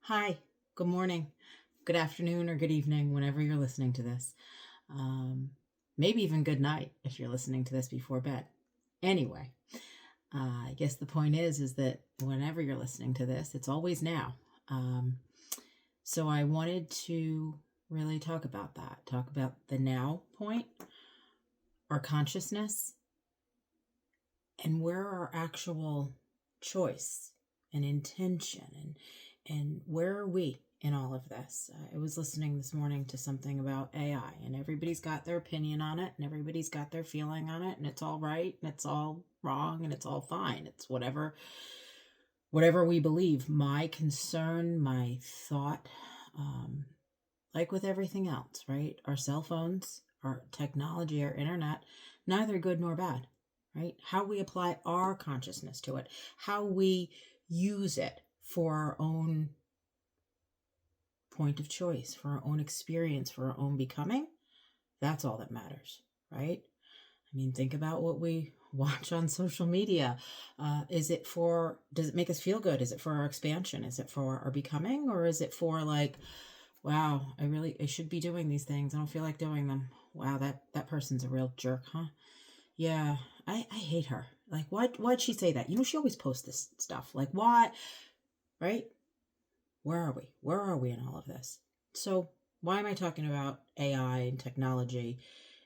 Hi, good morning, good afternoon, or good evening, whenever you're listening to this. Um, Maybe even good night if you're listening to this before bed. Anyway, I guess the point is that whenever you're listening to this, it's always now. Um, so I wanted to really talk about that, talk about the now point, our consciousness, and where our actual choice and intention and where are we in all of this. I was listening this morning to something about AI, and everybody's got their opinion on it, and everybody's got their feeling on it, and it's all right and it's all wrong and it's all fine. It's whatever we believe. My concern, my thought, um, like with everything else, right? Our cell phones, our technology, our internet, neither good nor bad, right? How we apply our consciousness to it, how we use it for our own point of choice, for our own experience, for our own becoming, that's all that matters, right? I mean, think about what we watch on social media. Does it make us feel good? Is it for our expansion? Is it for our becoming? Or is it for like, wow, I should be doing these things. I don't feel like doing them. Wow, that person's a real jerk, huh? Yeah, I hate her. Like, why'd she say that? She always posts this stuff. Like, why? Right? Where are we? Where are we in all of this? So, why am I talking about AI and technology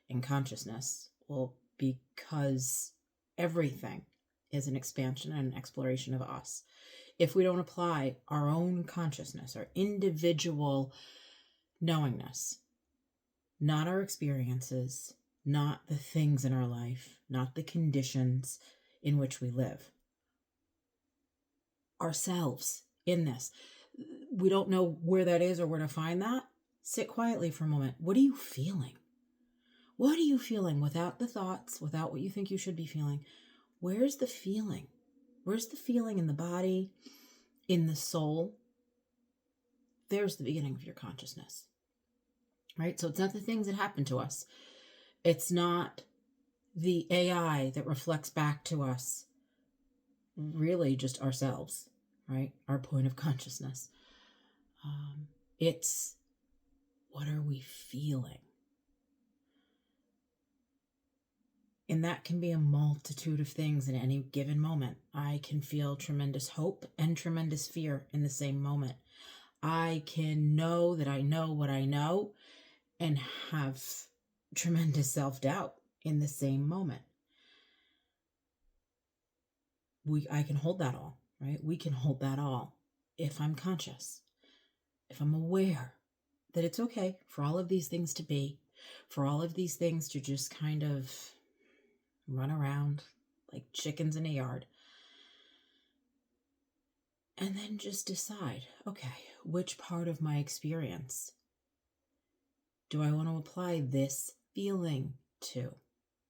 and consciousness? Well, because everything is an expansion and an exploration of us. If we don't apply our own consciousness, our individual knowingness, not our experiences, not the things in our life, not the conditions in which we live, ourselves in this. We don't know where that is or where to find that. Sit quietly for a moment. What are you feeling? What are you feeling without the thoughts, without what you think you should be feeling? Where's the feeling? Where's the feeling in the body, in the soul? There's the beginning of your consciousness, right? So it's not the things that happen to us. It's not the AI that reflects back to us, really just ourselves, right? Our point of consciousness. It's what are we feeling? And that can be a multitude of things in any given moment. I can feel tremendous hope and tremendous fear in the same moment. I can know that I know what I know and have tremendous self-doubt in the same moment. I can hold that all, right? We can hold that all if I'm conscious, if I'm aware that it's okay for all of these things to be, for all of these things to just kind of run around like chickens in a yard. And then just decide, okay, which part of my experience do I want to apply this feeling to?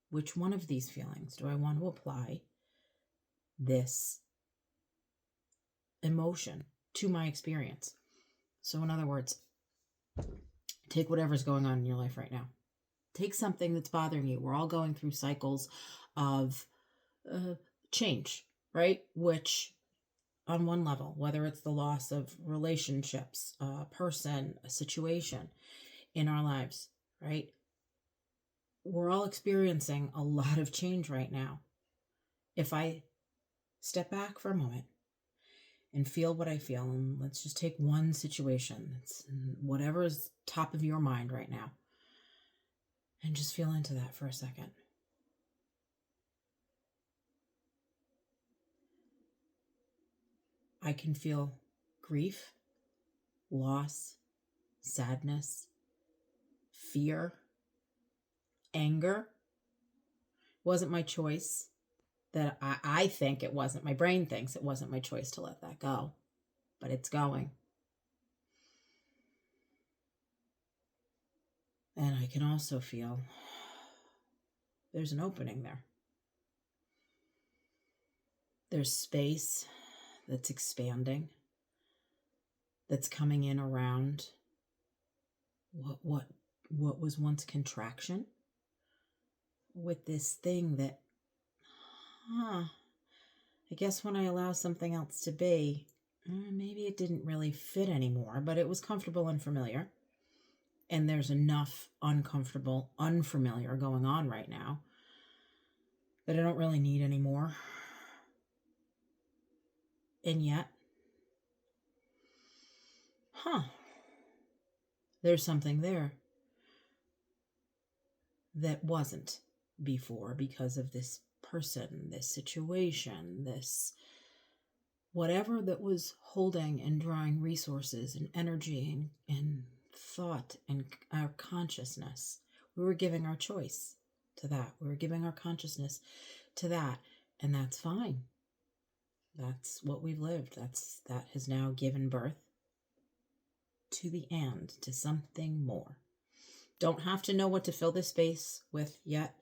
Which one of these feelings do I want to apply this emotion to my experience? So in other words, take whatever's going on in your life right now. Take something that's bothering you. We're all going through cycles of change, right? Which on one level, whether it's the loss of relationships, a person, a situation in our lives, right? We're all experiencing a lot of change right now. If I step back for a moment and feel what I feel, and let's just take one situation, it's whatever is top of your mind right now, and just feel into that for a second. I can feel grief, loss, sadness, fear, anger. Wasn't my choice. That I think it wasn't. My brain thinks it wasn't my choice to let that go, but it's going. And I can also feel there's an opening there. There's space that's expanding, that's coming in around what was once contraction with this thing that, I guess when I allow something else to be, maybe it didn't really fit anymore, but it was comfortable and familiar. And there's enough uncomfortable, unfamiliar going on right now that I don't really need anymore. And yet, there's something there that wasn't before because of this person, this situation, this whatever that was holding and drawing resources and energy and thought and our consciousness. We were giving our choice to that. We were giving our consciousness to that. And that's fine. That's what we've lived. That has now given birth to the and, to something more. Don't have to know what to fill this space with yet.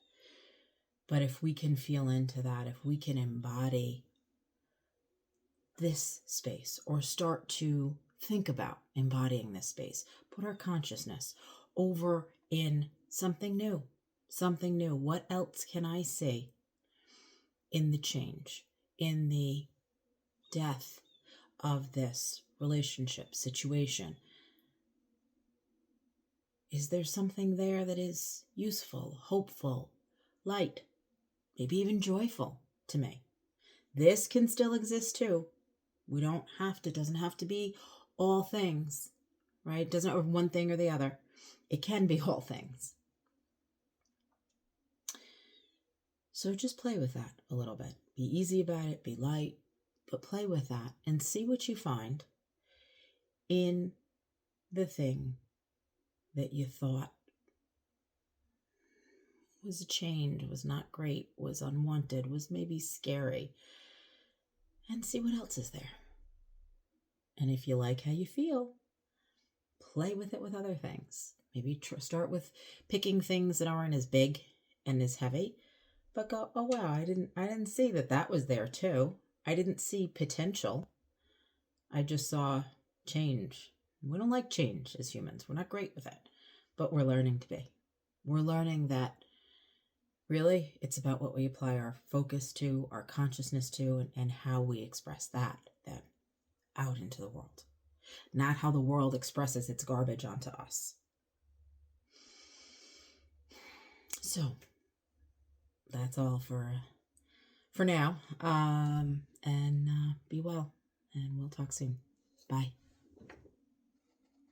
But if we can feel into that, if we can embody this space or start to think about embodying this space, put our consciousness over in something new, something new. What else can I see in the change, in the death of this relationship situation? Is there something there that is useful, hopeful, light, maybe even joyful to me? This can still exist too. We don't have to, it doesn't have to be all things, right? It doesn't, or one thing or the other. It can be all things. So just play with that a little bit. Be easy about it, be light, but play with that and see what you find in the thing that you thought was a change, was not great, was unwanted, was maybe scary, and see what else is there. And if you like how you feel, play with it with other things. Maybe start with picking things that aren't as big and as heavy, but go, oh wow, I didn't see that was there too. I didn't see potential. I just saw change. We don't like change as humans. We're not great with it, but we're learning to be. We're learning that really it's about what we apply our focus to, our consciousness to, and how we express that then out into the world. Not how the world expresses its garbage onto us. So that's all for now. And be well, and we'll talk soon. Bye.